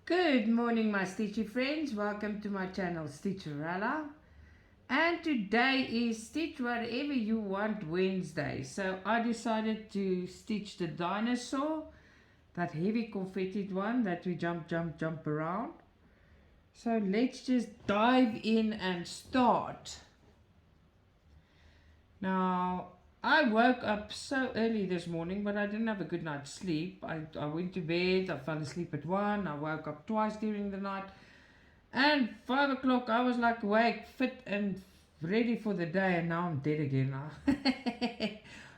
Good morning, my stitchy friends. Welcome to my channel, Stitcha-Rella. And today is Stitch Whatever You Want Wednesday. So I decided to stitch the dinosaur, that heavy confetti one that we jump around. So let's just dive in and start. Now, I woke up so early this morning, but I didn't have a good night's sleep. I went to bed, I fell asleep at 1, I woke up twice during the night. And 5 o'clock, I was like awake, fit and ready for the day, and now I'm dead again.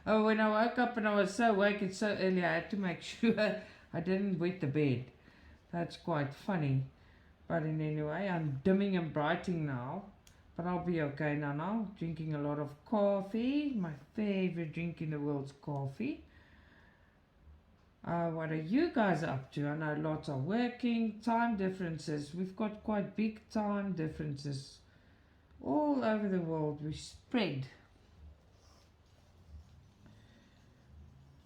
Oh, when I woke up and I was so awake and so early, I had to make sure I didn't wet the bed. That's quite funny. But in any way, I'm dimming and brighting now. But I'll be okay now. Drinking a lot of coffee. My favorite drink in the world's coffee. What are you guys up to? I know lots are working. Time differences. We've got quite big time differences all over the world. We spread.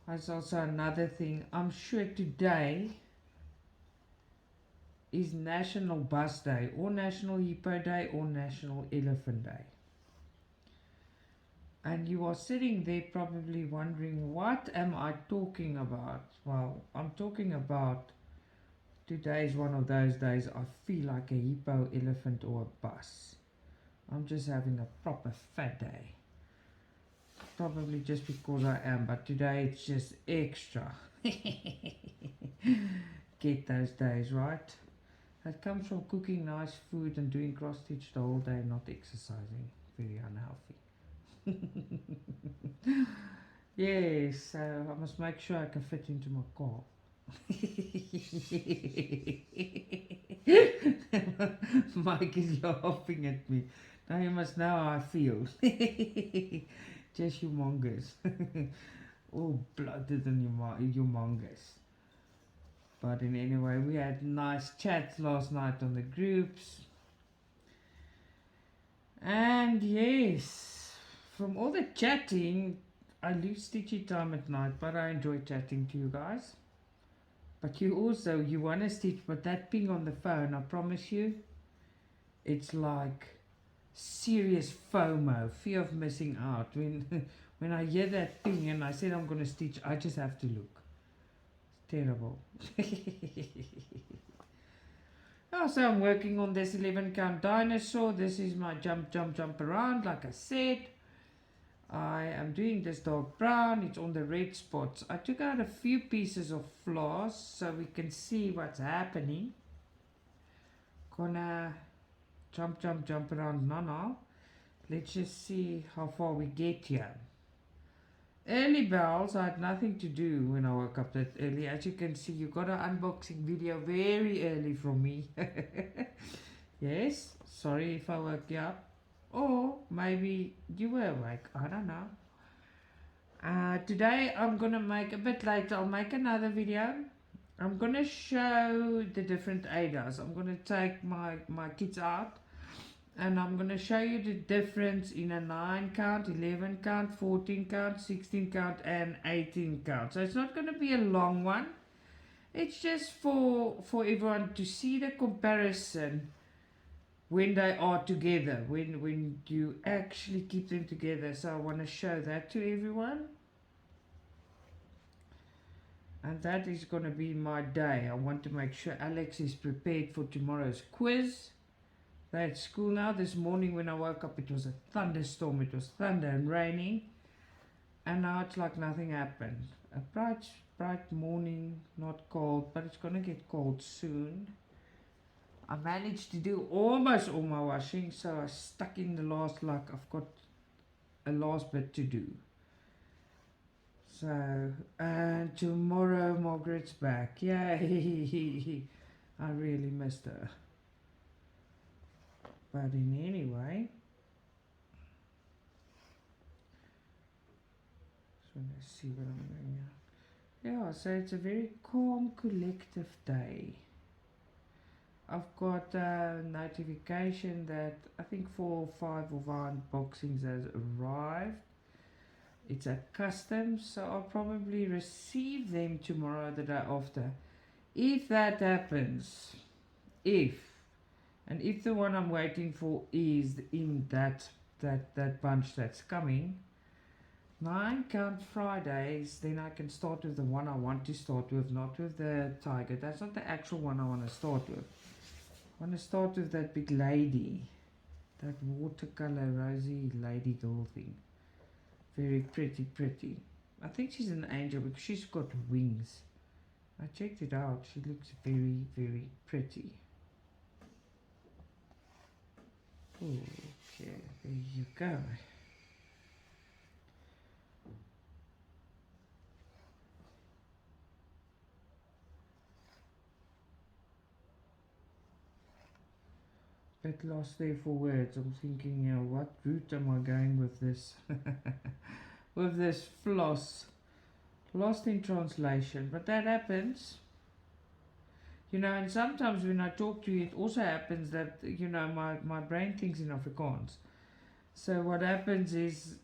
That's also another thing. I'm sure today is National Bus Day, or National Hippo Day, or National Elephant Day. And you are sitting there probably wondering, what am I talking about? Well, I'm talking about today is one of those days I feel like a hippo, elephant, or a bus. I'm just having a proper fat day. Probably just because I am, but today it's just extra. Get those days, right? That comes from cooking nice food and doing cross stitch the whole day, not exercising. Very unhealthy. Yes, so I must make sure I can fit into my car. Mike is laughing at me. Now you must know how I feel. Just humongous. All blooded and humongous. But in any way, we had nice chats last night on the groups. And yes, from all the chatting, I lose stitchy time at night, but I enjoy chatting to you guys. But you want to stitch, but that ping on the phone, I promise you, it's like serious FOMO, fear of missing out. When I hear that ping and I said I'm going to stitch, I just have to look. It's terrible. So I'm working on this 11 count dinosaur. This is my jump around, like I said. I am doing this dark brown. It's on the red spots. I took out a few pieces of floss so we can see what's happening. Gonna jump around now. Let's just see how far we get here. Early bells, I had nothing to do when I woke up that early. As you can see, you got an unboxing video very early from me. Yes, sorry if I woke you up. Or maybe you were awake, I don't know. Today I'm gonna make, a bit later, I'll make another video. I'm gonna show the different ADAs. I'm gonna take my kids out and I'm going to show you the difference in a 9 count, 11 count, 14 count, 16 count and 18 count. So it's not going to be a long one. It's just for everyone to see the comparison when they are together, when you actually keep them together. So I want to show that to everyone. And that is going to be my day. I want to make sure Alex is prepared for tomorrow's quiz. They're at school now. This morning when I woke up, it was a thunderstorm. It was thunder and raining. And now it's like nothing happened. A bright morning, not cold, but it's going to get cold soon. I managed to do almost all my washing, so I stuck in the last, like I've got a last bit to do. So, and tomorrow Margaret's back. Yay! I really missed her. But in any way, so let's see what I'm doing here. Yeah, so it's a very calm, collective day. I've got a notification that I think 4 or 5 of our unboxings has arrived. It's a custom, so I'll probably receive them tomorrow, the day after. If that happens, if, and if the one I'm waiting for is in that bunch that's coming, 9 count Fridays, then I can start with the one I want to start with, not with the tiger. That's not the actual one I want to start with. I want to start with that big lady, that watercolor rosy lady girl thing. Very pretty, pretty. I think she's an angel because she's got wings. I checked it out. She looks very, very pretty. Okay, there you go. Bit lost there for words. I'm thinking, what route am I going with this? With this floss. Lost in translation. But that happens. And sometimes when I talk to you, it also happens that, my brain thinks in Afrikaans. So what happens is,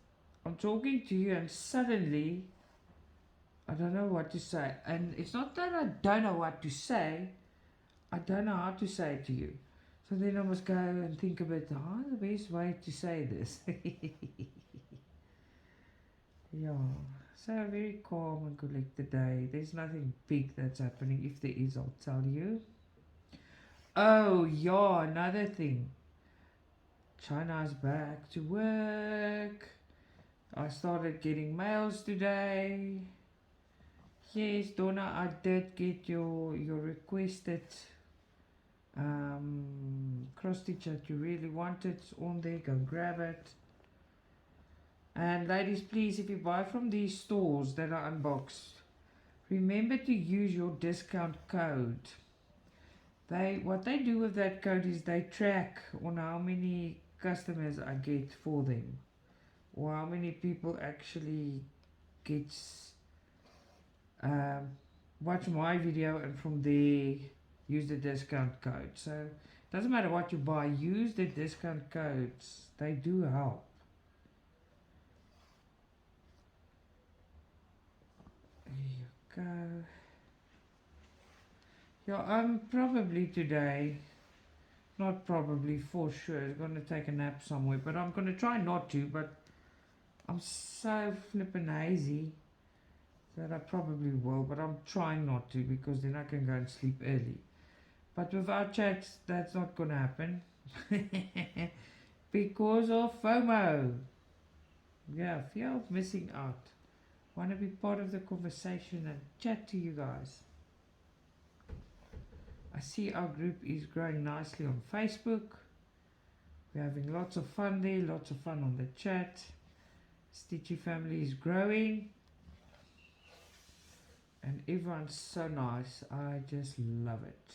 I'm talking to you and suddenly, I don't know what to say. And it's not that I don't know what to say, I don't know how to say it to you. So then I must go and think about the best way to say this. Yeah. So a very calm and collected day. There's nothing big that's happening. If there is, I'll tell you. Oh, yeah, another thing. China's back to work. I started getting mails today. Yes, Donna, I did get your requested cross stitch that you really wanted. It's on there, go grab it. And ladies, please, if you buy from these stores that are unboxed, remember to use your discount code. What they do with that code is they track on how many customers I get for them, or how many people actually gets watch my video and from there use the discount code. So it doesn't matter what you buy, use the discount codes. They do help. There you go. Yeah, I'm probably today, not probably, for sure, going to take a nap somewhere, but I'm going to try not to, but I'm so flippin' hazy that I probably will, but I'm trying not to because then I can go and sleep early. But without chats, that's not going to happen. Because of FOMO. Yeah, fear of missing out. Want to be part of the conversation and chat to you guys. I see our group is growing nicely on Facebook. We're having lots of fun there, lots of fun on the chat. Stitchy family is growing. And everyone's so nice. I just love it.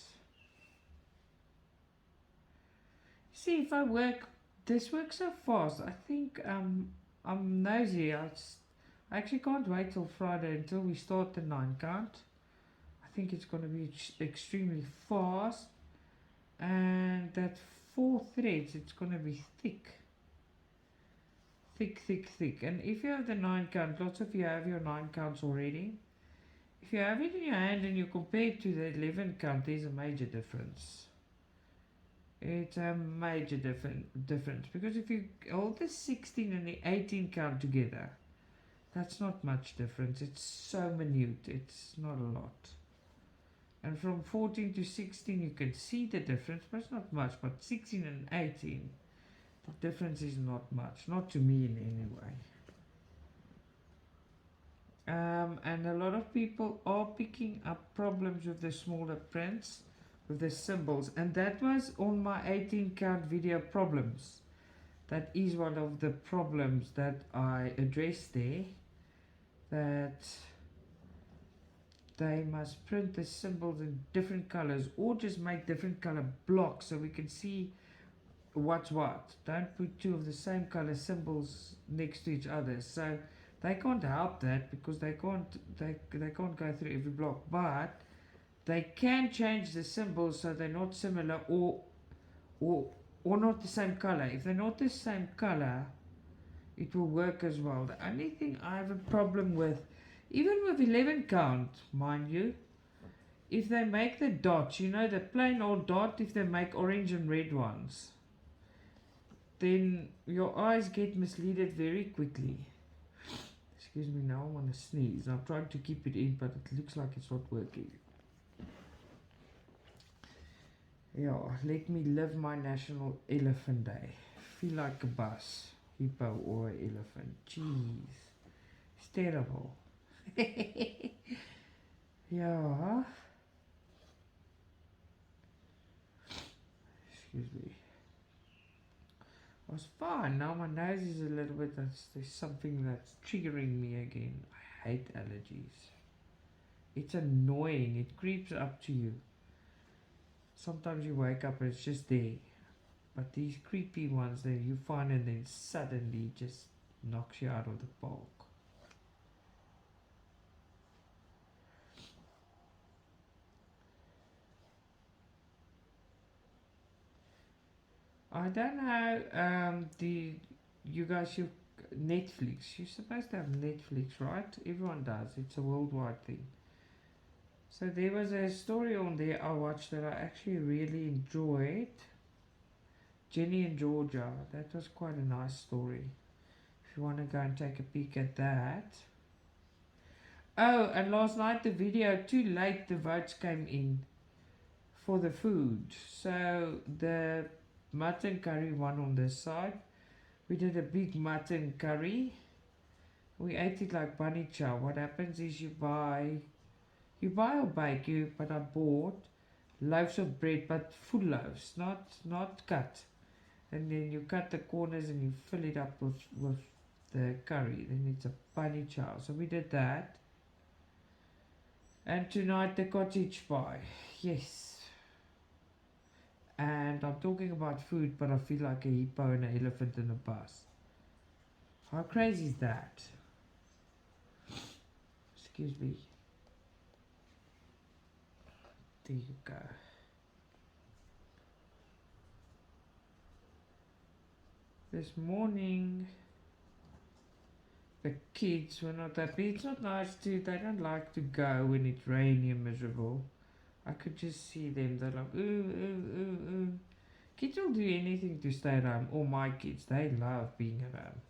See, if I work, this works so fast. I think I'm nosy. I actually can't wait till Friday until we start the 9 count. I think it's going to be extremely fast. And that 4 threads, it's going to be thick. Thick, thick, thick. And if you have the 9 count, lots of you have your 9 counts already. If you have it in your hand and you compare it to the 11 count, there's a major difference. It's a major difference because if you hold the 16 and the 18 count together, that's not much difference. It's so minute, it's not a lot. And from 14 to 16 you can see the difference, but it's not much. But 16 and 18, the difference is not much, not to me in any way. And a lot of people are picking up problems with the smaller prints, with the symbols, and that was on my 18 count video problems. That is one of the problems that I addressed there, that they must print the symbols in different colors or just make different color blocks so we can see what's what. Don't put two of the same color symbols next to each other. So they can't help that because they can't go through every block, but they can change the symbols so they're not similar or not the same color. If they're not the same color, it will work as well. The only thing I have a problem with, even with 11 count, mind you, if they make the dots, you know, the plain old dot, if they make orange and red ones, then your eyes get misleaded very quickly. Excuse me, now I want to sneeze. I'm trying to keep it in, but it looks like it's not working. Yeah, let me live my National Elephant Day. Feel like a bus, hippo, or an elephant. Jeez, it's terrible. Yeah. Excuse me. I was fine. Now my nose is a little bit. There's something that's triggering me again. I hate allergies. It's annoying. It creeps up to you. Sometimes you wake up and it's just there. But these creepy ones that you find and then suddenly just knocks you out of the park. I don't know. You guys, you Netflix. You're supposed to have Netflix, right? Everyone does. It's a worldwide thing. So there was a story on there I watched that I actually really enjoyed. Jenny in Georgia. That was quite a nice story. If you want to go and take a peek at that. Oh, and last night the video, too late the votes came in for the food. So the mutton curry won on this side. We did a big mutton curry. We ate it like bunny chow. What happens is you buy or bake, but I bought loaves of bread, but full loaves, not cut. And then you cut the corners and you fill it up with the curry. Then it's a bunny chow. So we did that. And tonight the cottage pie. Yes. And I'm talking about food, but I feel like a hippo and an elephant in a bus. How crazy is that? Excuse me. There you go. This morning, the kids were not happy. It's not nice to, they don't like to go when it's rainy and miserable. I could just see them, they're like, ooh, ooh, ooh, ooh. Kids will do anything to stay at home. Or my kids, they love being at home.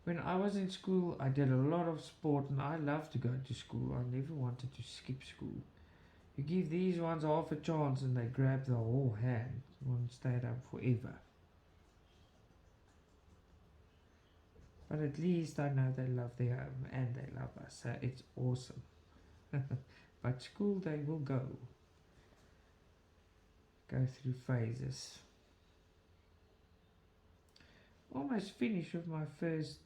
When I was in school, I did a lot of sport and I loved to go to school. I never wanted to skip school. You give these ones half a chance and they grab the whole hand. You want to stay at home forever. But at least I know they love their home and they love us. So it's awesome. But school they will go through phases. Almost finished with my first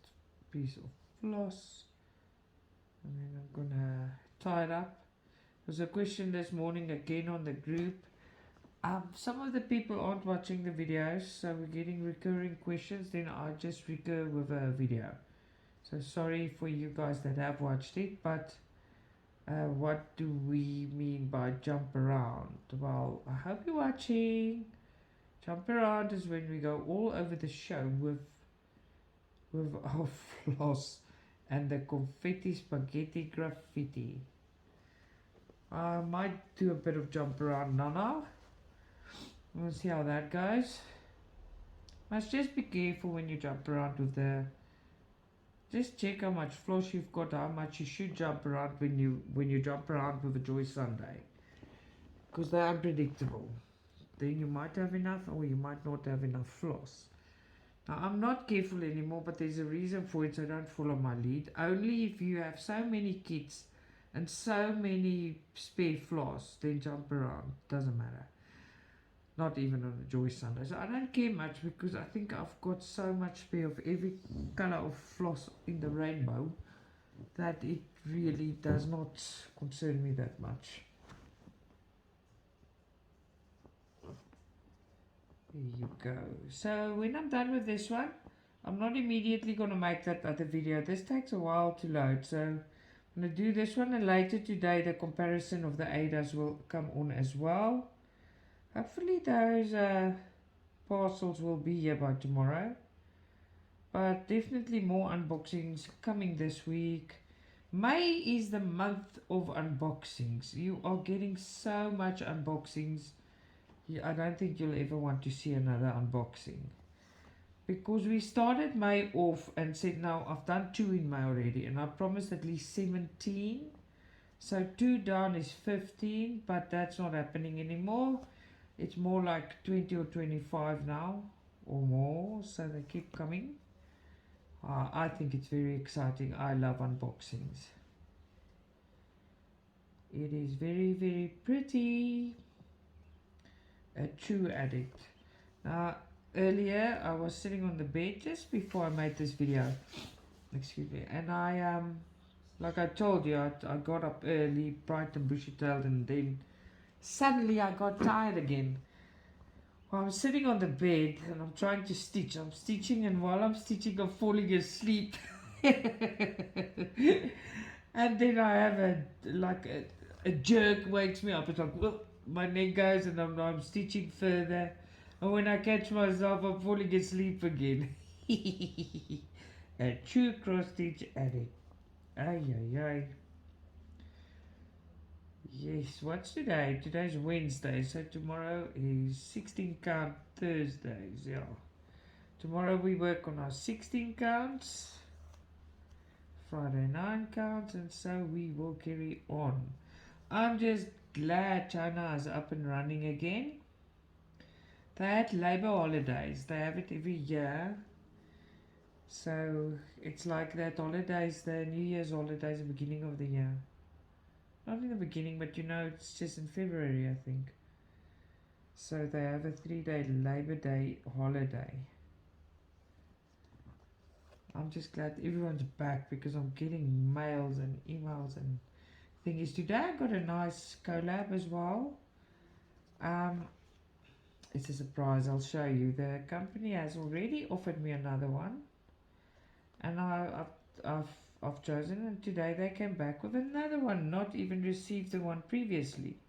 piece of floss. And then I'm gonna tie it up. There was a question this morning again on the group. Some of the people aren't watching the videos, so we're getting recurring questions. Then I just recur with a video. So sorry for you guys that have watched it, but what do we mean by jump around? Well, I hope you're watching. Jump around is when we go all over the show with our floss and the confetti spaghetti graffiti. I might do a bit of jump around now. We'll see how that goes. Must just be careful when you jump around with the. Just check how much floss you've got, how much you should jump around when you jump around with a Joy Sunday, because they're unpredictable. Then you might have enough, or you might not have enough floss. Now I'm not careful anymore, but there's a reason for it, so don't follow my lead. Only if you have so many kits and so many spare floss, then jump around. Doesn't matter. Not even on a Joy Sunday. So I don't care much because I think I've got so much spare of every color of floss in the rainbow that it really does not concern me that much. There you go. So when I'm done with this one, I'm not immediately going to make that other video. This takes a while to load. So I'm going to do this one, and later today the comparison of the ADAs will come on as well. Hopefully those parcels will be here by tomorrow. But definitely more unboxings coming this week. May is the month of unboxings. You are getting so much unboxings. I don't think you'll ever want to see another unboxing. Because we started May off and said, now I've done 2 in May already, and I promised at least 17. So 2 down is 15, but that's not happening anymore. It's more like 20 or 25 now or more, so they keep coming. I think it's very exciting. I love unboxings. It is very, very pretty. A true addict. Now, earlier I was sitting on the bed just before I made this video. Excuse me. And like I told you, I got up early, bright and bushy-tailed, and then suddenly I got tired again. Well, I'm sitting on the bed and I'm trying to stitch. I'm stitching, and while I'm stitching, I'm falling asleep. And then I have a jerk wakes me up. It's like, whoop, my neck goes, and I'm stitching further. And when I catch myself, I'm falling asleep again. A true cross stitch addict. Ay, ay, ay. Yes, what's today? Today's Wednesday, so tomorrow is 16 count Thursdays, yeah. Tomorrow we work on our 16 counts, Friday 9 counts, and so we will carry on. I'm just glad China is up and running again. They had Labour holidays, they have it every year. So it's like that holidays, the New Year's holidays, the beginning of the year. Not in the beginning, but you know, it's just in February, I think. So they have a 3-day Labor Day holiday. I'm just glad everyone's back because I'm getting mails and emails and thingies. Today I got a nice collab as well. It's a surprise, I'll show you. The company has already offered me another one, and I've chosen, and today they came back with another one, not even received the one previously.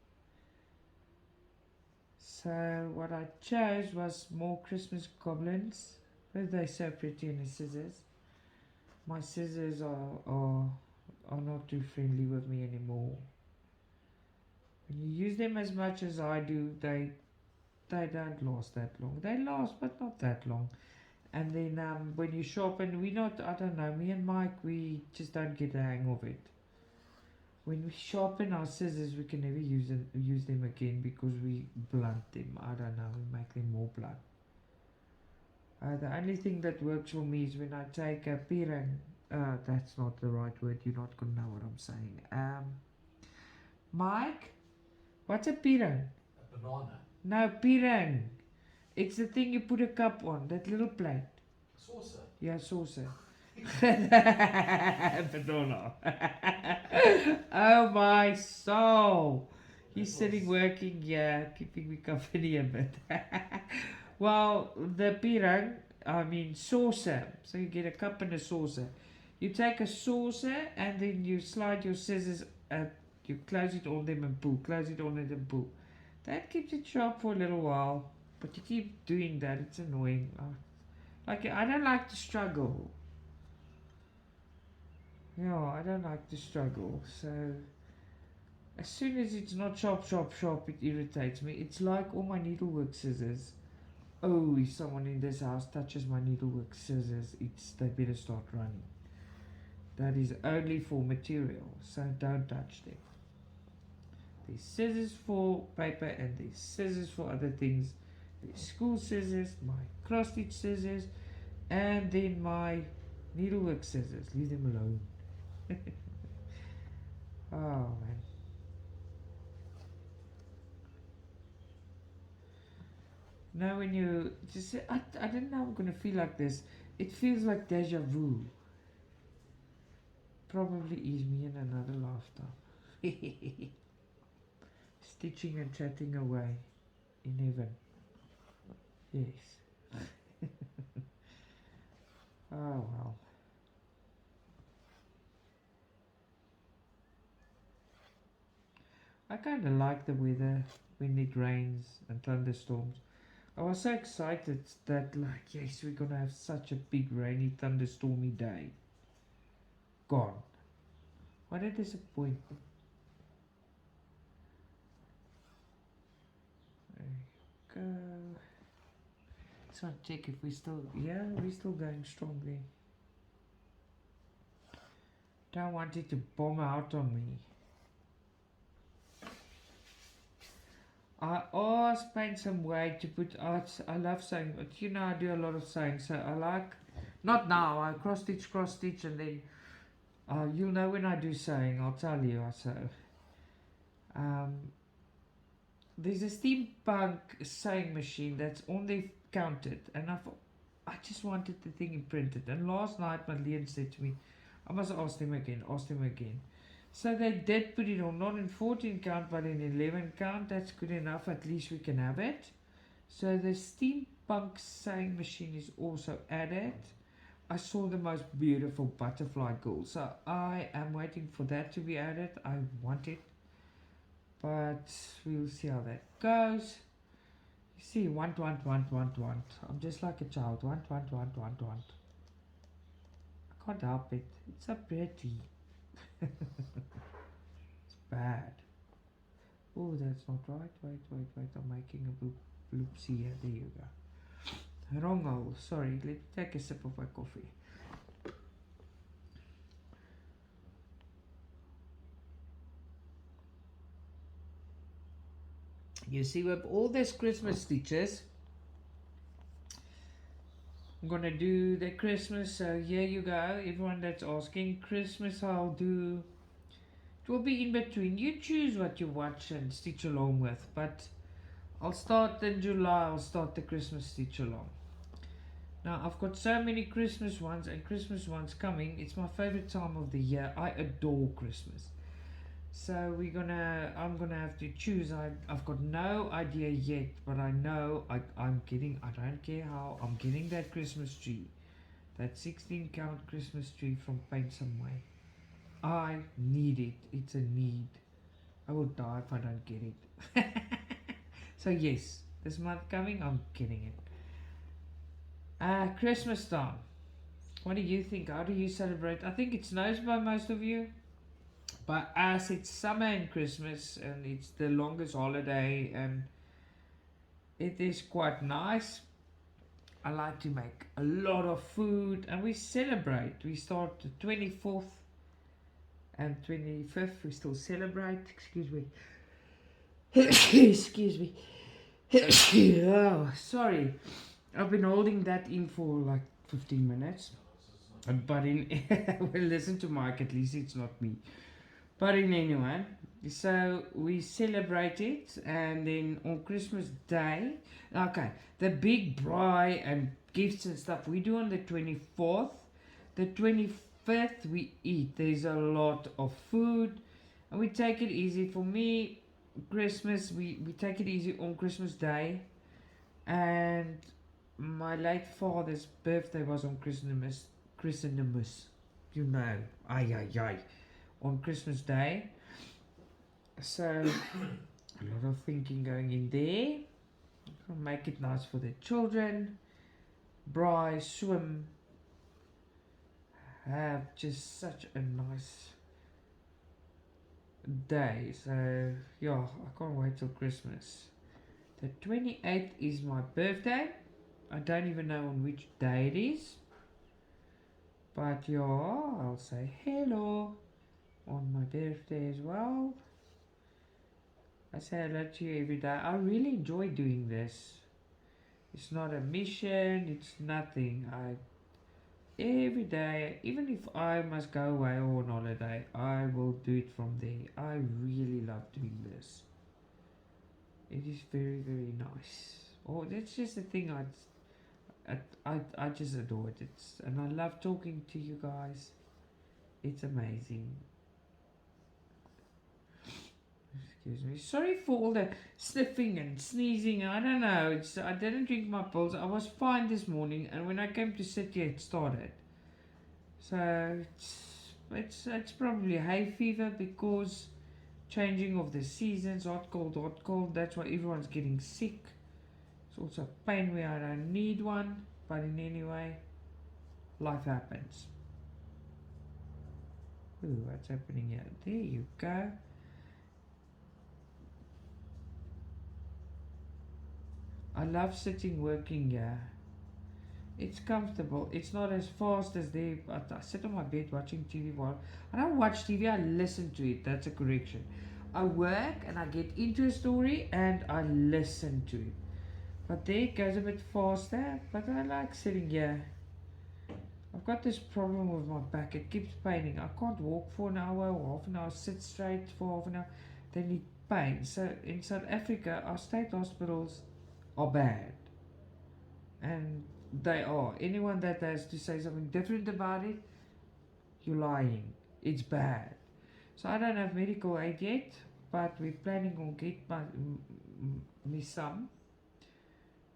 So what I chose was more Christmas goblins. They're so pretty, and the scissors. My scissors are not too friendly with me anymore. When you use them as much as I do, they don't last that long. They last, but not that long. And then when you sharpen, I don't know, me and Mike, we just don't get the hang of it. When we sharpen our scissors, we can never use them again because we blunt them. I don't know, we make them more blunt. The only thing that works for me is when I take a pirang. That's not the right word, you're not going to know what I'm saying. Mike, what's a pirang? A banana. No, pirang. It's the thing you put a cup on, that little plate. Saucer. Yeah, saucer. Banana. Oh my soul. He's sitting working here, keeping me company a bit. Well, the pirang, I mean saucer. So you get a cup and a saucer. You take a saucer and then you slide your scissors, you close it on them and pull, close it on it and pull. That keeps it sharp for a little while, but you keep doing that, it's annoying. Like, I don't like to struggle. Yeah, I don't like to struggle, so as soon as it's not sharp, it irritates me. It's like all my needlework scissors. Oh, if someone in this house touches my needlework scissors, they better start running. That is only for material, so don't touch them. There's scissors for paper and there's scissors for other things. There's school scissors, my cross stitch scissors, and then my needlework scissors. Leave them alone. Oh man. Now when you just say, I didn't know I'm gonna feel like this. It feels like deja vu. Probably is me in another lifetime. Stitching and chatting away in heaven. Yes. Oh well. I kind of like the weather when it rains and thunderstorms. I was so excited that, like, yes, we're gonna have such a big rainy thunderstormy day. Gone. What a disappointment. There you go. So I'll check if we still, yeah, we're still going strongly. Don't want it to bomb out on me. I asked Paint some way to put out. I love sewing, but you know I do a lot of sewing, so I like, not now, I cross stitch, and then you'll know when I do sewing, I'll tell you. So um, there's a steampunk sewing machine that's on the counter, and I just wanted the thing imprinted. And last night Madeleine said to me, I must ask them again. So they did put it on, not in 14 count, but in 11 count. That's good enough. At least we can have it. So the steampunk sewing machine is also added. I saw the most beautiful butterfly girl. So I am waiting for that to be added. I want it. But we'll see how that goes. You see, want. I'm just like a child. Want. I can't help it. It's so pretty. It's bad. Oh, that's not right. Wait. I'm making a bloopsie here. There you go. Wrong hole. Sorry. Let me take a sip of my coffee. You see, with all these Christmas stitches, I'm gonna do the Christmas. So here you go. Everyone that's asking, Christmas I'll do. It will be in between. You choose what you watch and stitch along with. But I'll start in July. I'll start the Christmas stitch along. Now I've got so many Christmas ones and Christmas ones coming. It's my favorite time of the year. I adore Christmas. So I'm gonna have to choose. I've got no idea yet, but I know I don't care how, I'm getting that Christmas tree. That 16 count Christmas tree from Paint Some Way. I need it. It's a need. I will die if I don't get it. So yes, this month coming, I'm getting it. Christmas time. What do you think? How do you celebrate? I think it snows by most of you. But as it's summer and Christmas, and it's the longest holiday, and it is quite nice. I like to make a lot of food, and we celebrate. We start the 24th and 25th. We still celebrate. Excuse me. Excuse me. Oh, sorry. I've been holding that in for like 15 minutes. But well, listen to Mike, at least it's not me. But in anyone, so we celebrate it, and then on Christmas Day, okay, the big braai and gifts and stuff we do on the 24th. The 25th we eat. There's a lot of food, and we take it easy. For me, Christmas, we take it easy on Christmas Day, and my late father's birthday was on Christmas, you know, ay, on Christmas Day. So a lot of thinking going in there. I'll make it nice for the children. Braai, swim, have just such a nice day. So yeah, I can't wait till Christmas. The 28th is my birthday. I don't even know on which day it is. But yeah, I'll say hello on my birthday as well. I say hello to you every day. I really enjoy doing this. It's not a mission, it's nothing. Every day, even if I must go away or on holiday, I will do it from there. I really love doing this. It is very, very nice. Oh, that's just the thing. I just adore it. And I love talking to you guys. It's amazing. Excuse me. Sorry for all the sniffing and sneezing. I don't know. I didn't drink my pills. I was fine this morning, and when I came to sit here, it started. So it's probably hay fever because changing of the seasons, hot cold. That's why everyone's getting sick. It's also pain where I don't need one, but in any way, life happens. Ooh, what's happening here? There you go. I love sitting working here. It's comfortable. It's not as fast as they. I sit on my bed watching TV. While I don't watch TV, I listen to it. That's a correction. I work and I get into a story and I listen to it. But there it goes a bit faster. But I like sitting here. I've got this problem with my back. It keeps paining. I can't walk for an hour or half an hour. Sit straight for half an hour. Then it pains. So in South Africa, our state hospitals are bad. And they are. Anyone that has to say something different about it, you're lying. It's bad. So I don't have medical aid yet, but we're planning on me some.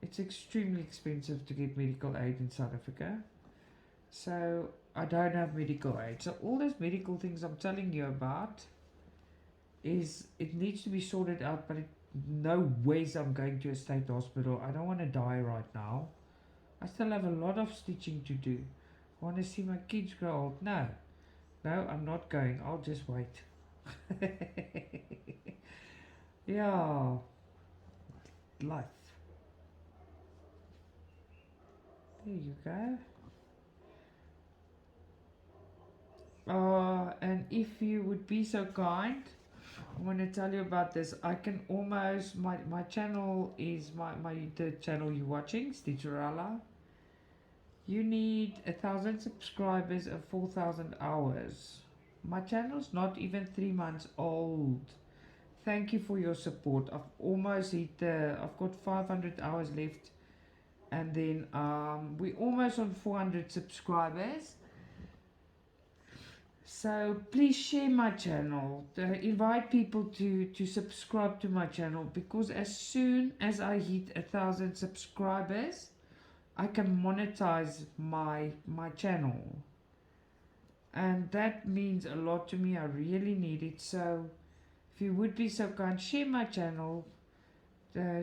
It's extremely expensive to get medical aid in South Africa. So I don't have medical aid. So all those medical things I'm telling you about is it needs to be sorted out, but no ways I'm going to a state hospital. I don't want to die right now. I still have a lot of stitching to do. I want to see my kids grow old. No, I'm not going. I'll just wait. Yeah, life. There you go. And if you would be so kind, I want to tell you about this. I can almost my channel is the channel you're watching, Stitcha-Rella. You need 1,000 subscribers and 4,000 hours. My channel's not even 3 months old. Thank you for your support. I've almost hit I've got 500 hours left, and then we're almost on 400 subscribers. So please share my channel. Invite people to subscribe to my channel, because as soon as I hit 1,000 subscribers, I can monetize my channel, and that means a lot to me. I really need it. So if you would be so kind, share my channel,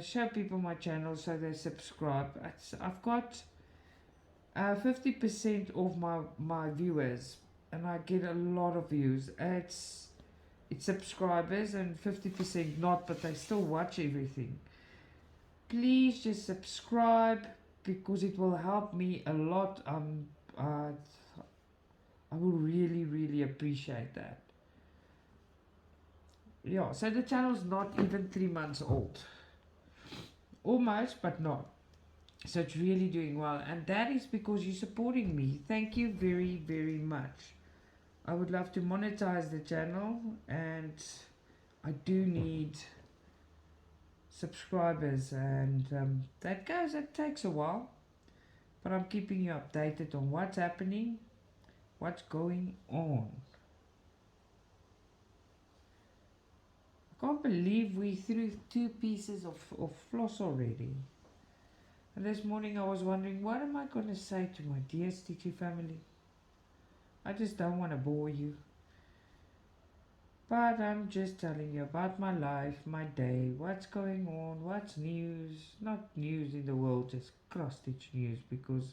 show people my channel so they subscribe. I've got 50% of my viewers, and I get a lot of views. It's subscribers, and 50% not, but they still watch everything. Please just subscribe, because it will help me a lot. I will really appreciate that. Yeah, so the channel's not even 3 months old. Almost, but not. So it's really doing well, and that is because you're supporting me. Thank you very much. I would love to monetize the channel, and I do need subscribers, and that takes a while, but I'm keeping you updated on what's happening, what's going on. I can't believe we threw 2 pieces of floss already. And this morning I was wondering, what am I going to say to my dear Stitchy family? I just don't want to bore you. But I'm just telling you about my life, my day, what's going on, what's news. Not news in the world, just cross stitch news, because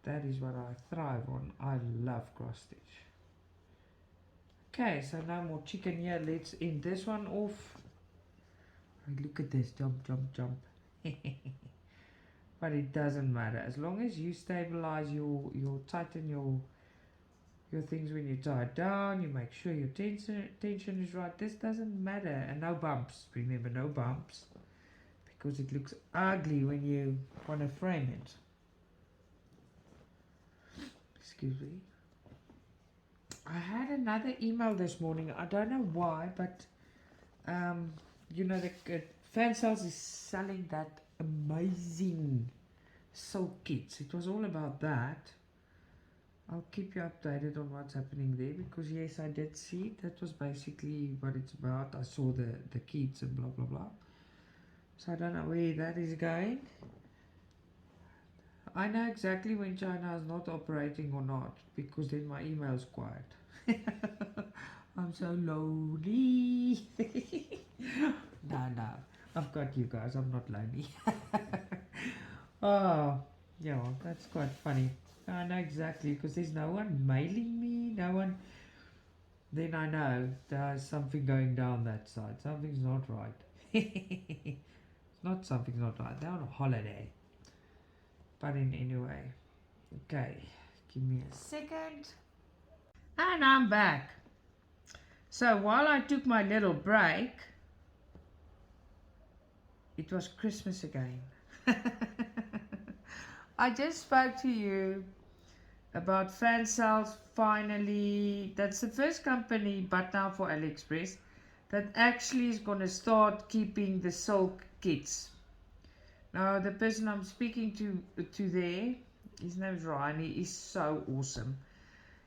that is what I thrive on. I love cross stitch. Okay, so no more chicken here. Let's end this one off. Look at this, jump. But it doesn't matter. As long as you stabilize your tighten your things when you tie it down, you make sure your tension is right. This doesn't matter. And no bumps. Remember, no bumps. Because it looks ugly when you want to frame it. Excuse me. I had another email this morning. I don't know why, but you know, the Fansales is selling that amazing silk kits. It was all about that. I'll keep you updated on what's happening there, because yes, I did see it. That was basically what it's about. I saw the kits and blah. So I don't know where that is going. I know exactly when China is not operating or not, because then my email's quiet. I'm so lonely. No, I've got you guys. I'm not lonely. Oh, yeah, that's quite funny. I know exactly, because there's no one mailing me, no one. then I know there's something going down that side. Something's not right. It's not something's not right. They're on holiday. But in anyway. Okay. Give me a second. And I'm back. So while I took my little break, it was Christmas again. I just spoke to you about fan sales. Finally, that's the first company, but now for AliExpress, that actually is going to start keeping the silk kits. Now, the person I'm speaking to there, his name's Ryan. He is so awesome.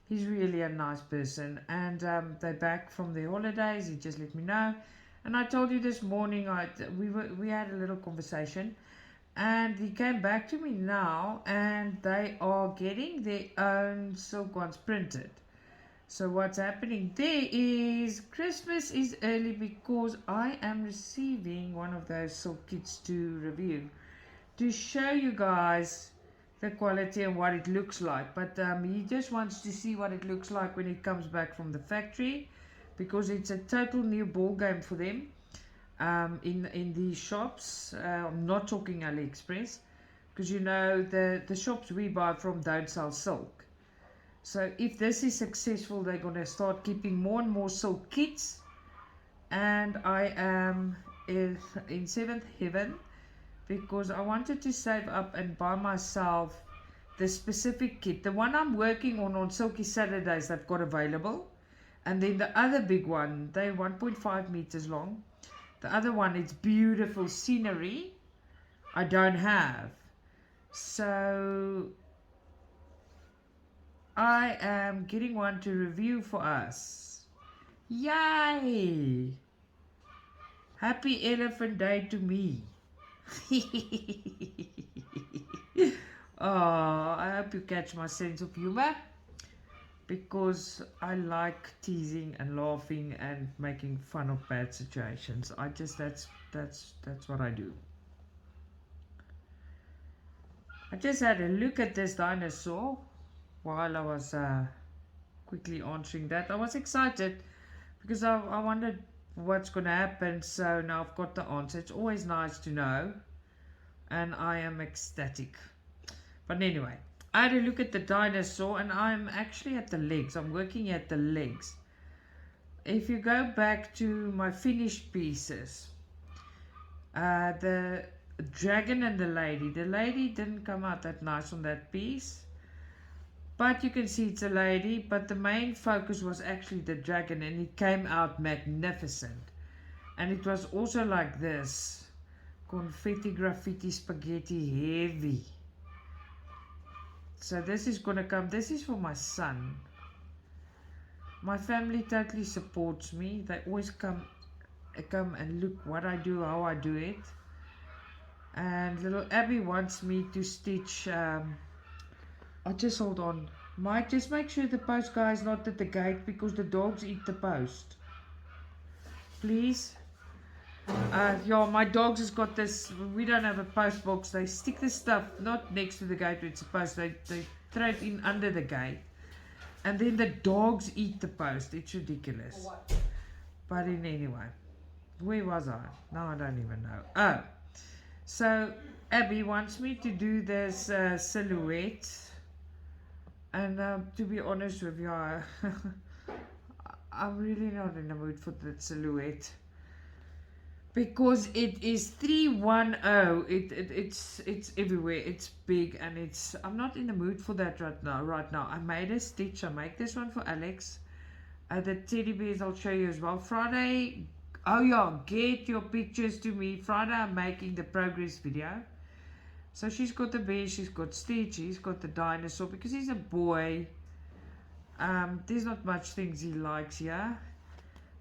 He's really a nice person, and they're back from their holidays. He just let me know, and I told you this morning we had a little conversation, and he came back to me now, and they are getting their own silk ones printed. So what's happening there is Christmas is early because I am receiving one of those silk kits to review, to show you guys the quality and what it looks like. But he just wants to see what it looks like when it comes back from the factory, because it's a total new ball game for them in these shops. I'm not talking AliExpress, because you know the shops we buy from don't sell silk. So if this is successful, they're going to start keeping more and more silk kits, and I am in seventh heaven, because I wanted to save up and buy myself the specific kit. The one I'm working on Silky Saturdays, they've got available. And then the other big one, they're 1.5 meters long. The other one, it's beautiful scenery, I don't have. So I am getting one to review for us. Yay! Happy Elephant Day to me. Oh, I hope you catch my sense of humor, because I like teasing and laughing and making fun of bad situations. That's what I do. I just had a look at this dinosaur while I was quickly answering that. I was excited because I wondered what's going to happen. So now I've got the answer. It's always nice to know, and I am ecstatic. But anyway, I had a look at the dinosaur, and I'm actually at the legs. I'm working at the legs. If you go back to my finished pieces, the dragon and the lady didn't come out that nice on that piece, but you can see it's a lady, but the main focus was actually the dragon, and it came out magnificent. And it was also like this, confetti, graffiti, spaghetti, heavy. So this is gonna come, this is for my son. My family totally supports me. They always come and look what I do, how I do it. And little Abby wants me to stitch, just hold on. Mike, just make sure the post guy is not at the gate, because the dogs eat the post. Please. Yeah, my dogs has got this. We don't have a post box. They stick the stuff not next to the gate where it's supposed. They throw it in under the gate, and then the dogs eat the post. It's ridiculous. But in anyway, where was I? Now I don't even know. Oh, so Abby wants me to do this silhouette, and to be honest with you, I'm really not in the mood for that silhouette, because it is 310. It's everywhere. It's big, and I'm not in the mood for that right now. I made a stitch. I make this one for Alex. The teddy bears I'll show you as well. Friday, oh yeah, get your pictures to me. Friday I'm making the progress video. So she's got the bear, she's got Stitch, he's got the dinosaur, because he's a boy. There's not much things he likes here.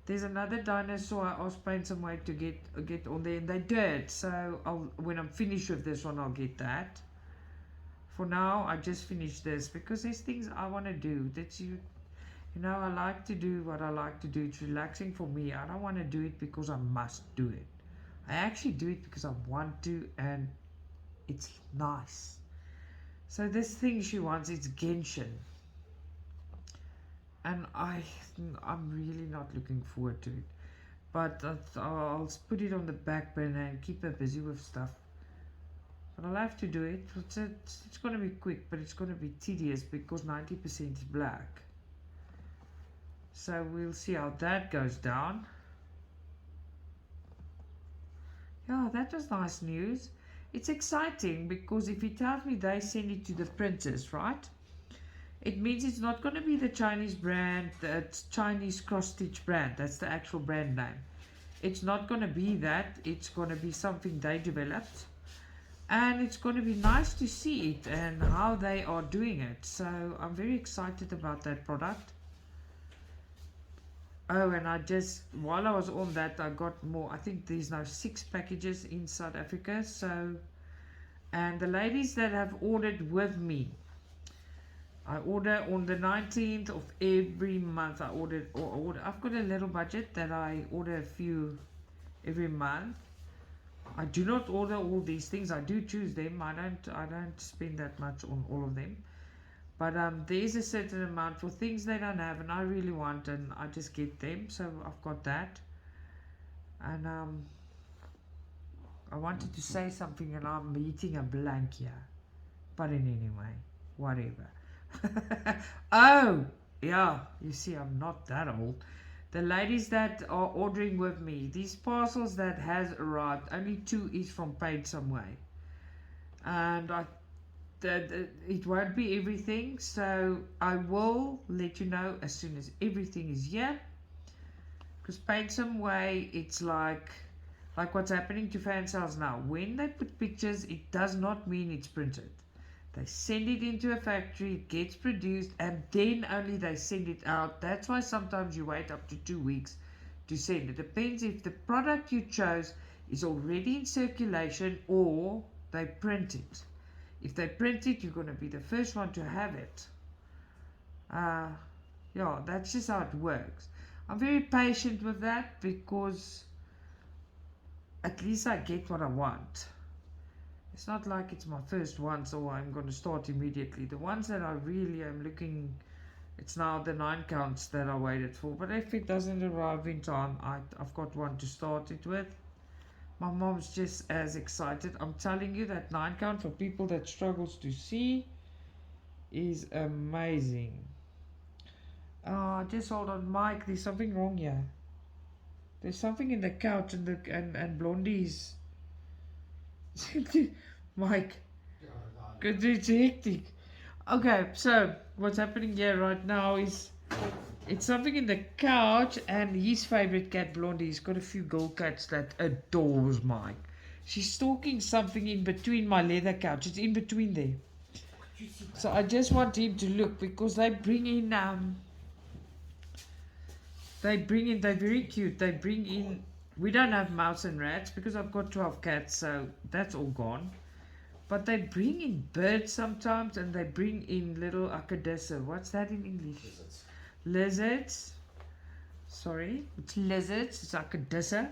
There's another dinosaur I asked Paint some way to get on there, and they did. So when I'm finished with this one, I'll get that. For now, I just finished this because there's things I want to do. You know, I like to do what I like to do. It's relaxing for me. I don't want to do it because I must do it. I actually do it because I want to, and it's nice. So this thing she wants, it's Genshin. and I'm really not looking forward to it. But I'll put it on the back burner and keep her busy with stuff. But I'll have to do it. It's going to be quick, but it's going to be tedious because 90% is black. So we'll see how that goes down. Yeah, that was nice news. It's exciting because if he tells me they send it to the printers, right? It means it's not going to be the Chinese brand, the Chinese cross-stitch brand. That's the actual brand name. It's not going to be that. It's going to be something they developed. And it's going to be nice to see it and how they are doing it. So I'm very excited about that product. Oh, and while I was on that, I got more. I think there's now 6 packages in South Africa. So, and the ladies that have ordered with me, I order on the 19th of every month. I've got a little budget that I order a few every month. I do not order all these things. I do choose them. I don't spend that much on all of them. But there's a certain amount for things they don't have and I really want, and I just get them. So I've got that. And I wanted to say something and I'm eating a blank here. But in any way, whatever. Oh, yeah, you see, I'm not that old. The ladies that are ordering with me, these parcels that has arrived, only 2 is from Paid Some Way. And it won't be everything, so I will let you know as soon as everything is here. Because Paid Some Way, it's like what's happening to fan sales now. When they put pictures, it does not mean it's printed. They send it into a factory, it gets produced, and then only they send it out. That's why sometimes you wait up to 2 weeks to send. It depends if the product you chose is already in circulation or they print it. If they print it, you're going to be the first one to have it. Yeah, that's just how it works. I'm very patient with that because at least I get what I want. It's not like it's my first one, so I'm going to start immediately. The ones that I really am looking, it's now the 9 counts that I waited for. But if it doesn't arrive in time, I've got one to start it with. My mom's just as excited. I'm telling you that 9 count for people that struggles to see is amazing. Just hold on, Mike. There's something wrong here. There's something in the couch and Blondie's. Mike, because it's hectic. Okay, so what's happening here right now is it's something in the couch and his favorite cat Blondie. He's got a few girl cats that adores Mike. She's stalking something in between my leather couch. It's in between there. So I just want him to look because they bring in they're very cute. They bring in, we don't have mouse and rats because I've got 12 cats, so that's all gone. But they bring in birds sometimes and they bring in little akadessa. What's that in English? Lizards. Sorry, it's lizards. It's akadessa.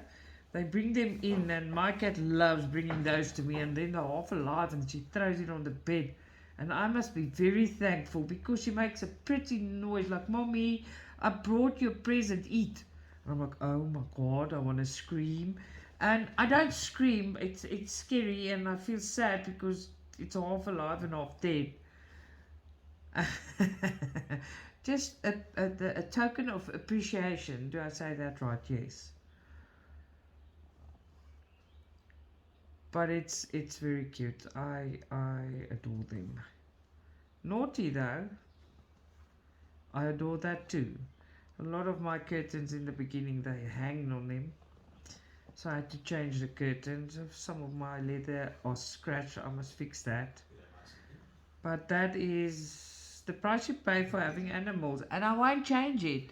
They bring them in and my cat loves bringing those to me, and then they're half alive and she throws it on the bed. And I must be very thankful because she makes a pretty noise like, "Mommy, I brought you a present, eat." And I'm like, oh my God, I want to scream. And I don't scream, it's scary and I feel sad because it's half alive and half dead. Just a token of appreciation. Do I say that right? Yes. But it's very cute. I adore them. Naughty though, I adore that too. A lot of my curtains in the beginning, they hanged on them. So I had to change the curtains. Some of my leather are scratched. I must fix that. But that is the price you pay for having animals. And I won't change it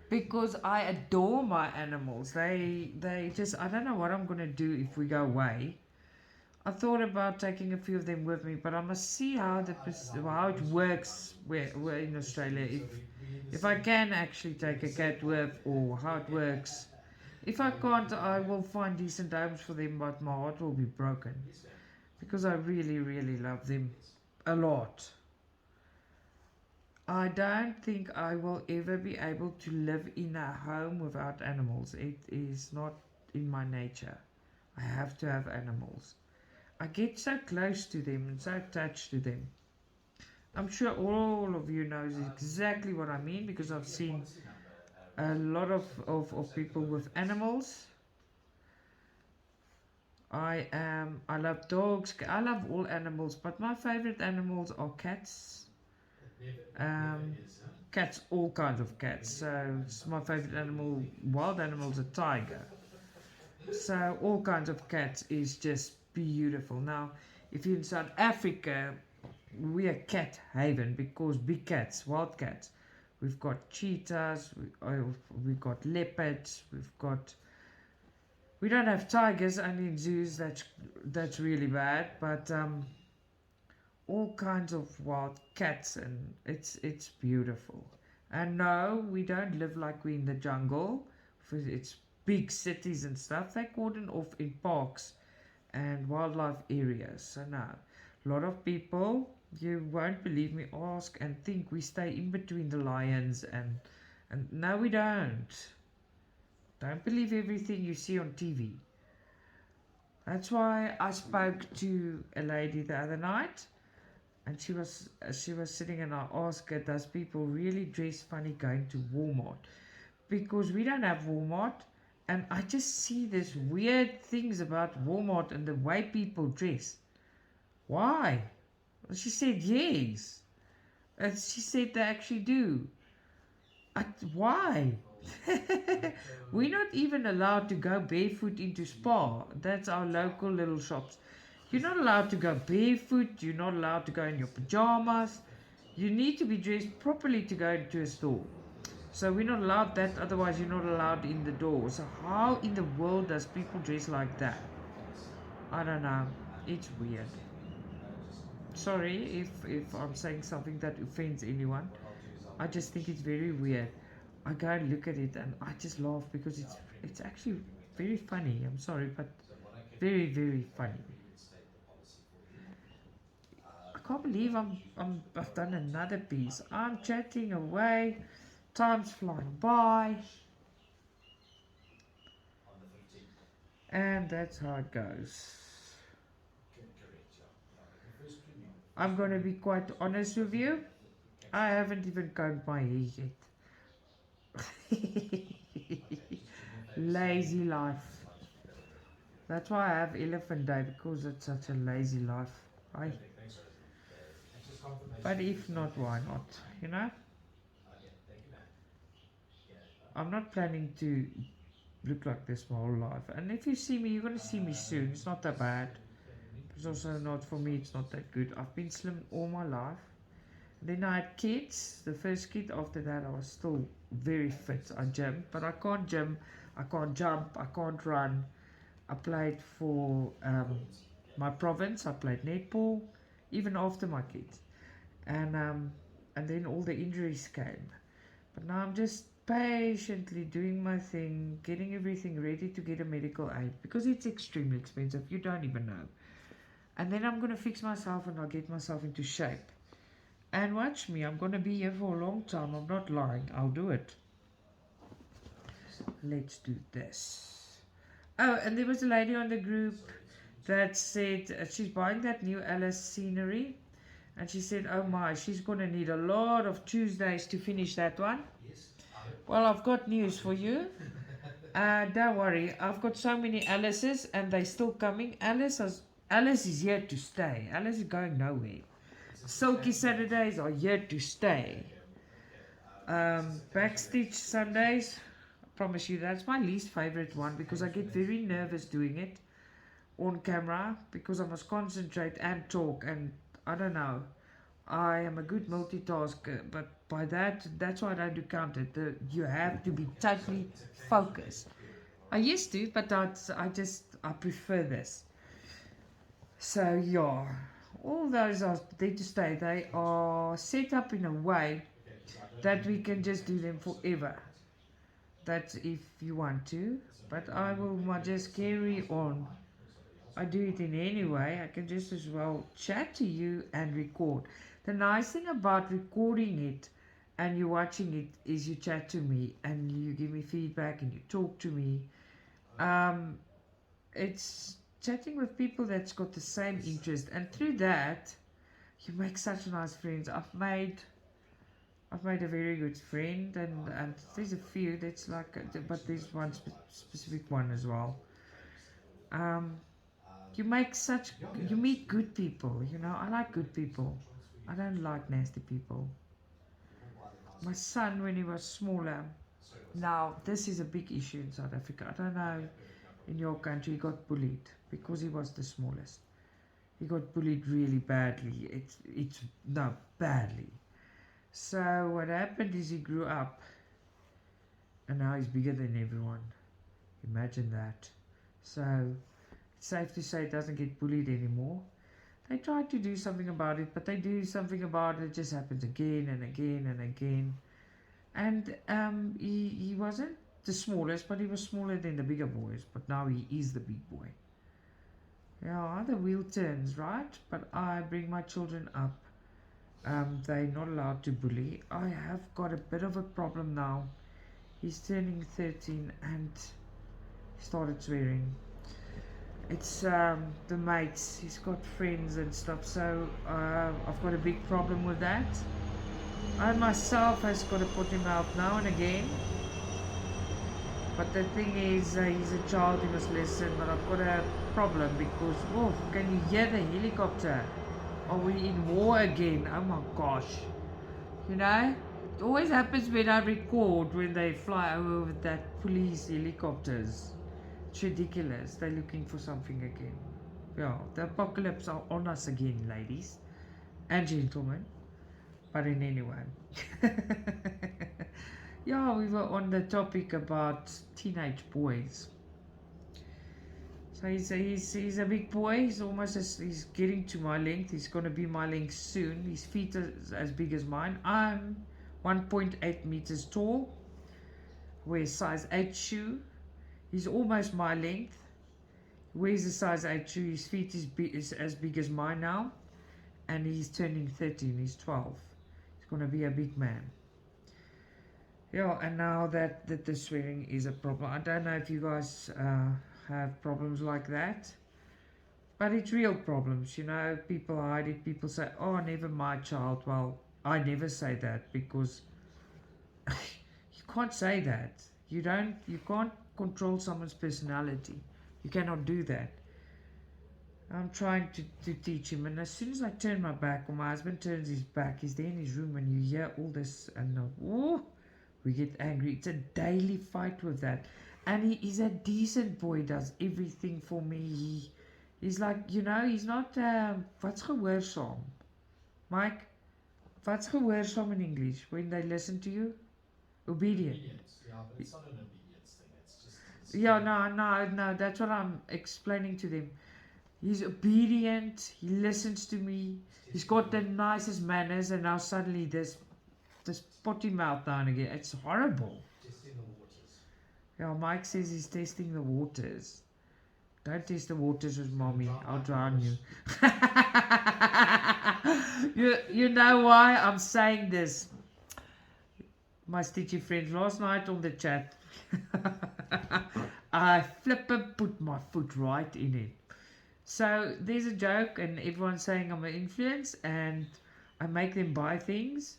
because I adore my animals. They just, I don't know what I'm going to do if we go away. I thought about taking a few of them with me, but I must see how it works where in Australia. If I can actually take a cat with, or how it works. If I can't, I will find decent homes for them, but my heart will be broken because I really, really love them a lot. I don't think I will ever be able to live in a home without animals. It is not in my nature. I have to have animals. I get so close to them and so attached to them. I'm sure all of you knows exactly what I mean because I've seen a lot of people with animals. I love dogs, I love all animals, but my favorite animals are cats. Um, Cats, all kinds of cats. So it's my favorite animal, wild animals, a tiger. So all kinds of cats is just beautiful. Now, if you're in South Africa, we are cat haven because big cats, wild cats. We've got cheetahs, we've got leopards, we don't have tigers, only in zoos. That's really bad. But all kinds of wild cats, and it's beautiful. And no, we don't live like we're in the jungle. It's big cities and stuff. They cordon off in parks and wildlife areas. So no, a lot of people, you won't believe me, ask and think we stay in between the lions, and no, we don't. Don't believe everything you see on TV. That's why I spoke to a lady the other night, and she was sitting, and I asked her, does people really dress funny going to Walmart? Because we don't have Walmart, and I just see this weird things about Walmart and the way people dress. Why? She said yes. And she said they actually do. Why? We're not even allowed to go barefoot into Spa. That's our local little shops. You're not allowed to go barefoot. You're not allowed to go in your pajamas. You need to be dressed properly to go into a store. So we're not allowed that, otherwise you're not allowed in the door. So how in the world does people dress like that? I don't know. It's weird. Sorry if I'm saying something that offends anyone. I just think it's very weird. I go and look at it and I just laugh because it's actually very funny. I'm sorry, but very very funny. I can't believe I've done another piece. I'm chatting away, time's flying by, and that's how it goes. I'm gonna be quite honest with you. I haven't even combed my hair yet. Lazy life. That's why I have Elephant Day, because it's such a lazy life. I, but if not, why not? You know, I'm not planning to look like this my whole life. And if you see me, you're gonna see me soon. It's not that bad. It's also not, for me, it's not that good. I've been slim all my life. Then I had kids. The first kid, after that, I was still very fit. I gym, but I can't gym. I can't jump. I can't run. I played for my province. I played netball, even after my kids, and then all the injuries came. But now I'm just patiently doing my thing, getting everything ready to get a medical aid because it's extremely expensive. You don't even know. And then I'm gonna fix myself and I'll get myself into shape. And watch me, I'm gonna be here for a long time. I'm not lying. I'll do it. Let's do this. Oh, and there was a lady on the group that said she's buying that new Alice scenery. And she said, oh my, she's going to need a lot of Tuesdays to finish that one. Well, I've got news for you. Don't worry, I've got so many Alice's and they're still coming. Alice is here to stay. Alice is going nowhere. Silky Saturdays are here to stay. Backstitch Sundays, I promise you, that's my least favorite one because I get very nervous doing it on camera because I must concentrate and talk, and I don't know. I am a good multitasker, but by that's why I don't do content. You have to be totally focused. I used to, but I prefer this. So yeah, all those are there to stay. They are set up in a way that we can just do them forever. That's if you want to, but I will just carry on. I do it in any way. I can just as well chat to you and record. The nice thing about recording it, and you're watching it is you chat to me and you give me feedback and you talk to me. Um, it's chatting with people that's got the same interest, and through that, you make such nice friends. I've made a very good friend, and there's a few that's like, but there's one specific one as well. Um, you make such, you meet good people. You know, I like good people. I don't like nasty people. My son, when he was smaller, now this is a big issue in South Africa. I don't know, in your country, he got bullied because he was the smallest. He got bullied really badly. It's no badly. So what happened is he grew up, and now he's bigger than everyone. Imagine that. So it's safe to say he doesn't get bullied anymore. They try to do something about it, but they do something about it. It just happens again and again and again. And he wasn't the smallest, but he was smaller than the bigger boys. But now he is the big boy. Yeah, the wheel turns, right? But I bring my children up. They're not allowed to bully. I have got a bit of a problem now. He's turning 13 and he started swearing. It's the mates. He's got friends and stuff. So I've got a big problem with that. I myself has got to put him out now and again. But the thing is, he's a child, he must listen. But I've got a problem because, oh, can you hear the helicopter? Are we in war again? Oh my gosh. You know, it always happens when I record when they fly over that police helicopters. It's ridiculous. They're looking for something again. Yeah, the apocalypse are on us again, ladies and gentlemen. But in any way. Yeah, we were on the topic about teenage boys. So he's a big boy. He's almost he's getting to my length. He's gonna be my length soon. His feet are as big as mine. I'm 1.8 meters tall. Wears size 8 shoe. He's almost my length. He wears a size 8 shoe. His feet is as big as mine now, and he's turning 13. He's 12. He's gonna be a big man. Yeah, and now that the swearing is a problem. I don't know if you guys have problems like that, but it's real problems. You know, people hide it. People say, "Oh, never my child." Well, I never say that because you can't say that. You don't. You can't control someone's personality. You cannot do that. I'm trying to teach him, and as soon as I turn my back, or my husband turns his back, he's there in his room, and you hear all this, and oh, we get angry. It's a daily fight with that. And he's a decent boy, does everything for me. He's like, you know, he's not, wat's gehoorsaam? Mike, wat's gehoorsaam in English when they listen to you? Obedient. Yeah, but it's not an obedience thing. It's just. Yeah, no, that's what I'm explaining to them. He's obedient, he listens to me, he's got the nicest manners, and now suddenly this potty mouth down again. It's horrible. Testing the waters. Yeah, Mike says he's testing the waters. Don't test the waters with mommy. I'll drown you. You know why I'm saying this? My stitchy friends, last night on the chat, I flippin' put my foot right in it. So there's a joke, and everyone's saying I'm an influence, and I make them buy things.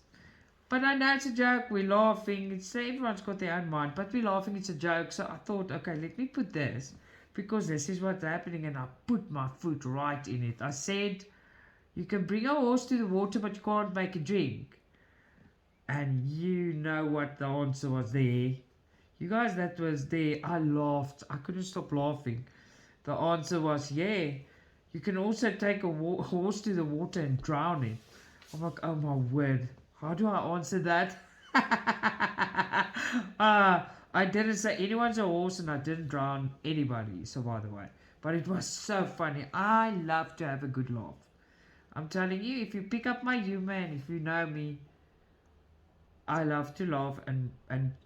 But I know it's a joke, we're laughing, everyone's got their own mind, but we're laughing, it's a joke. So I thought, okay, let me put this, because this is what's happening, and I put my foot right in it. I said, you can bring a horse to the water, but you can't make it drink. And you know what the answer was there. You guys that was there, I laughed, I couldn't stop laughing. The answer was, yeah, you can also take a horse to the water and drown it. I'm like, oh my word. How do I answer that? I didn't say anyone's a horse, and I didn't drown anybody. So by the way, but it was so funny. I love to have a good laugh. I'm telling you, if you pick up my humor, and if you know me, I love to laugh and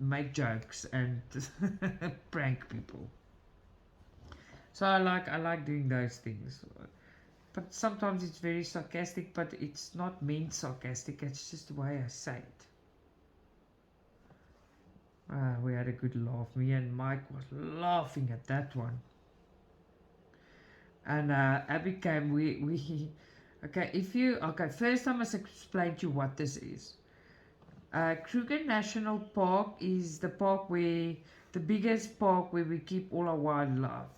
make jokes and prank people. So I like doing those things. But sometimes it's very sarcastic, but it's not meant sarcastic. It's just the way I say it. We had a good laugh. Me and Mike was laughing at that one. And Abby came. We okay. Okay, first I must explain to you what this is. Kruger National Park is the park where the biggest park where we keep all our wildlife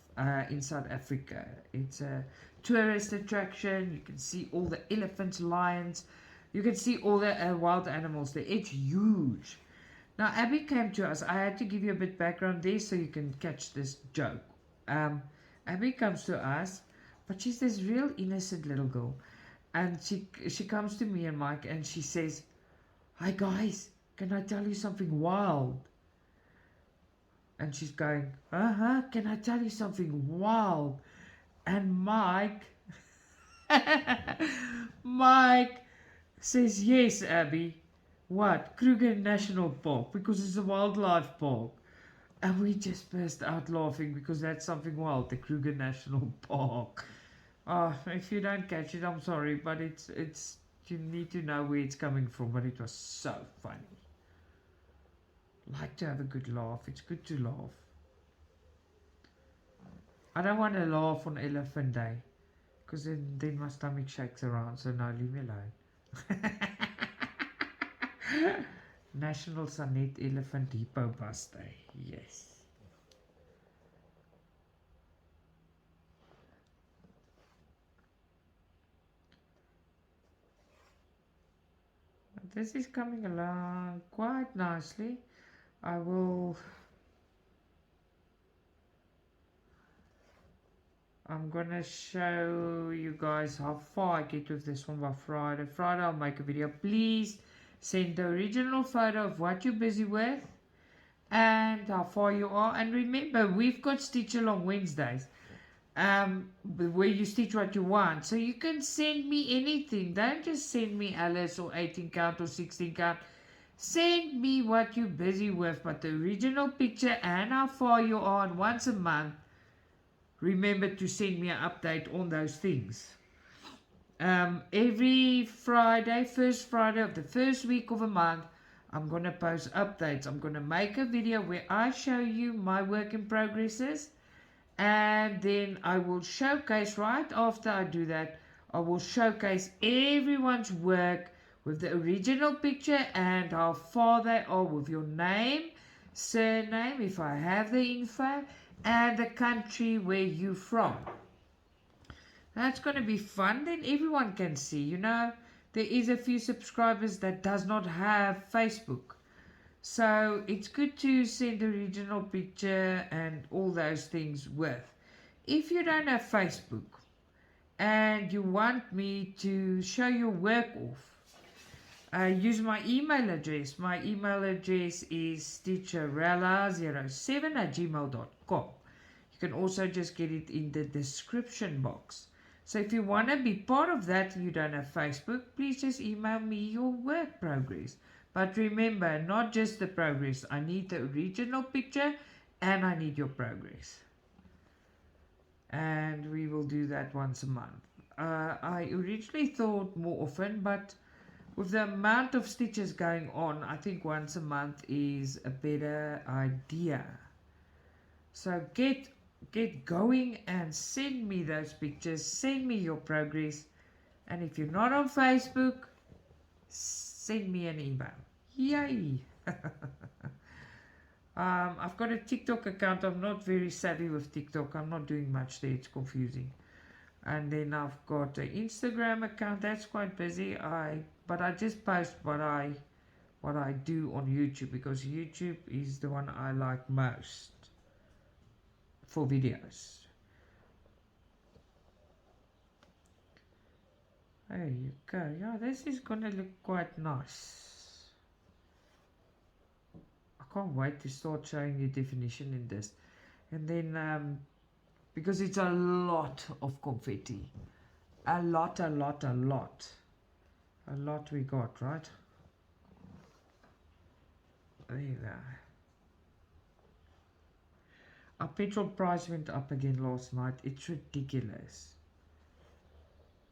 in South Africa. It's a tourist attraction. You can see all the elephants, lions. You can see all the wild animals there. It's huge. Now Abby came to us. I had to give you a bit background there so you can catch this joke. Um, Abby comes to us, but she's this real innocent little girl, and she comes to me and Mike and she says, "Hi guys, can I tell you something wild?" And she's going, can I tell you something wild? And Mike says, "Yes, Abby." What? Kruger National Park, because it's a wildlife park. And we just burst out laughing because that's something wild, the Kruger National Park. If you don't catch it, I'm sorry, but it's you need to know where it's coming from, but it was so funny. Like to have a good laugh. It's good to laugh. I don't want to laugh on Elephant Day because then my stomach shakes around. So no, leave me alone. National Sunnet Elephant Hippo Bus Day. Yes. This is coming along quite nicely. I'm gonna show you guys how far I get with this one by Friday. Friday I'll make a video. Please send the original photo of what you're busy with and how far you are. And remember, we've got Stitch Along Wednesdays. Where you stitch what you want. So you can send me anything. Don't just send me Alice or 18 count or 16 count. Send me what you're busy with, but the original picture and how far you are, and once a month remember to send me an update on those things. Every Friday, first Friday of the first week of a month, I'm going to post updates. I'm going to make a video where I show you my work in progresses, and then I will showcase, right after I do that, I will showcase everyone's work with the original picture and how far they are with your name, surname, if I have the info, and the country where you're from. That's going to be fun. Then everyone can see. You know, there is a few subscribers that does not have Facebook. So it's good to send the original picture and all those things with. If you don't have Facebook and you want me to show your work off, use my email address. My email address is Stitcha-Rella07@gmail.com. You can also just get it in the description box. So if you want to be part of that and you don't have Facebook, please just email me your work progress. But remember, not just the progress. I need the original picture and I need your progress. And we will do that once a month. I originally thought more often, but with the amount of stitches going on, I think once a month is a better idea. So get going and send me those pictures, send me your progress, and if you're not on Facebook, send me an email. Yay! I've got a TikTok account. I'm not very savvy with TikTok. I'm not doing much there. It's confusing. And then I've got an Instagram account. That's quite busy. But I just post what I do on YouTube, because YouTube is the one I like most for videos. There you go. Yeah, this is gonna look quite nice. I can't wait to start showing you definition in this. And then because it's a lot of confetti. A lot we got, right? There you go. Our petrol price went up again last night. It's ridiculous.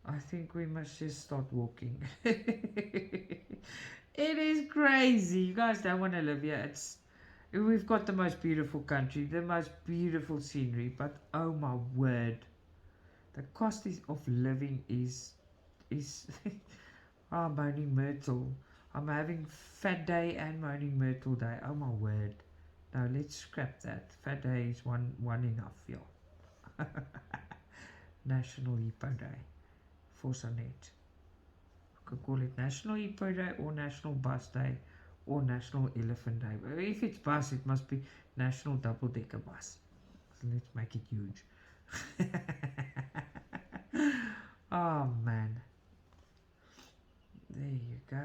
I think we must just start walking. It is crazy. You guys don't want to live here. We've got the most beautiful country, the most beautiful scenery, but oh my word, the cost of living is oh, Moaning Myrtle. I'm having Fat Day and Moaning Myrtle Day. Oh my word. No, let's scrap that. Fat Day is one enough, yeah. National Hippo Day. For Sanet. You could call it National Hippo Day or National Bus Day or National Elephant Day. Well, if it's bus, it must be National Double Decker Bus. So let's make it huge. Oh man. There you go.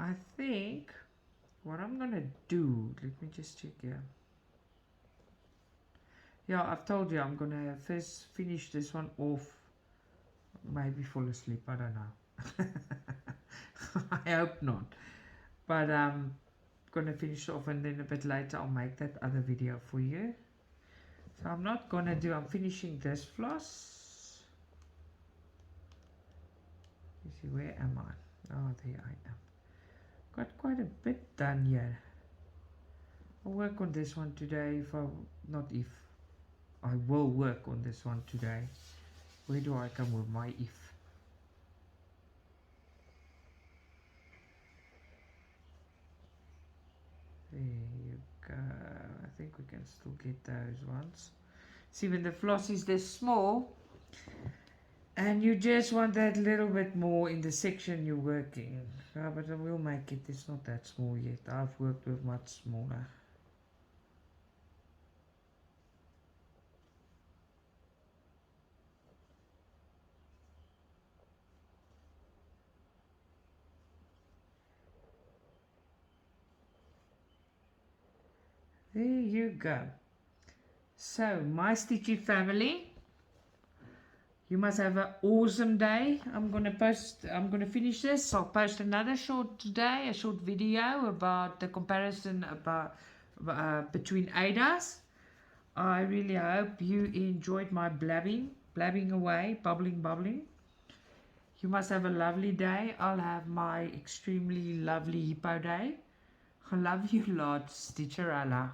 I think what I'm gonna do, let me just check here. Yeah, I've told you I'm gonna first finish this one off. Maybe fall asleep, I don't know. I hope not. But gonna finish off and then a bit later I'll make that other video for you. So I'm finishing this floss. You see, where am I? Oh, there I am. Got quite a bit done here. I'll work on this one today I will work on this one today. Where do I come with my if? There you go. I think we can still get those ones. See, when the floss is this small and you just want that little bit more in the section you're working. But I will make it. It's not that small yet. I've worked with much smaller. There you go. So, my Stitchy family, you must have an awesome day. I'm gonna finish this. I'll post another short video about the comparison between ADAs. I really hope you enjoyed my blabbing away, bubbling. You must have a lovely day. I'll have my extremely lovely hippo day. I love you lot, Stitcha-Rella.